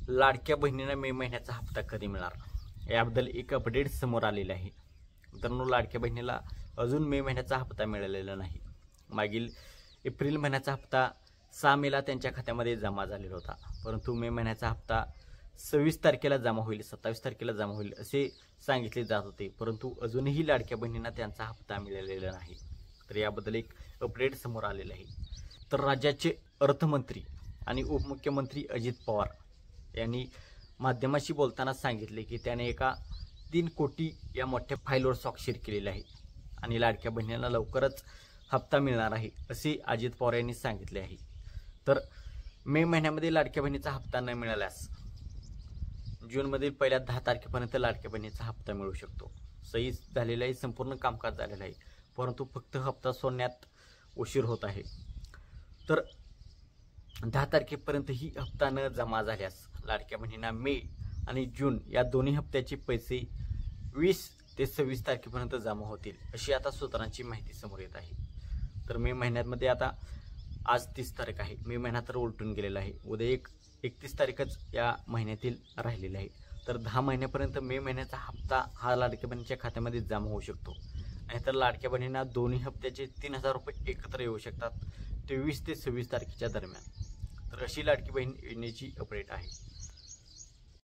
लाडक्या बहिणींना मे महिन्याचा हप्ता कधी मिळणार याबद्दल एक अपडेट समोर आलेलं आहे। मित्रांनो, लाडक्या बहिणीला अजून मे महिन्याचा हप्ता मिळालेला नाही। मागील एप्रिल महिन्याचा हप्ता 6 मेला त्यांच्या खात्यामध्ये जमा झालेला होता, परंतु मे महिन्याचा हप्ता 26 तारखेला जमा होईल, 27 तारखेला जमा होईल असे सांगितले जात होते, परंतु अजूनही लाडक्या बहिणींना त्यांचा हप्ता मिळालेला नाही। तर याबद्दल एक अपडेट समोर आलेलं आहे। तर राज्याचे अर्थमंत्री आणि उपमुख्यमंत्री अजित पवार यांनी माध्यमाशी बोलताना सांगितले की त्याने एका 3 कोटी या मोठ्या फाईलवर स्वाक्षरी केलेली आहे आणि लाडक्या बहिणींना लवकरच हप्ता मिळणार आहे असे अजित पवार यांनी सांगितले आहे। तर मे महिन्यामध्ये लाडक्या बहिणीचा हप्ता न मिळाल्यास जूनमधील पहिल्या 10 तारखेपर्यंत लाडक्या बहिणीचा हप्ता मिळू शकतो। सही झालेलं आहे, संपूर्ण कामकाज झालेलं आहे, परंतु फक्त हप्ता सोडण्यात उशीर होत आहे। तर 10 तारखेपर्यंत ही हप्ता न जमा झाल्यास लाडक्या बहिणींना मे आणि जून या दोन्ही हप्त्याचे पैसे 20 ते 26 तारखेपर्यंत जमा होतील अशी आता सूत्रांची माहिती समोर येत आहे। तर मे महिन्यामध्ये आता आज 30 तारीख आहे, मे महिना तर उलटून गेलेला आहे, उद्या 31 तारीखच या महिन्यातील राहिलेली आहे। तर 10 महिन्यापर्यंत मे महिन्याचा हप्ता हा लाडक्या बहिणीच्या खात्यामध्ये जमा होऊ शकतो, नाहीतर लाडक्या बहिणींना दोन्ही हप्त्याचे 3000 रुपये एकत्र येऊ शकतात 23 ते 26 तारखेच्या दरम्यान। तर अशी लाडकी बहिणीची अपडेट आहे।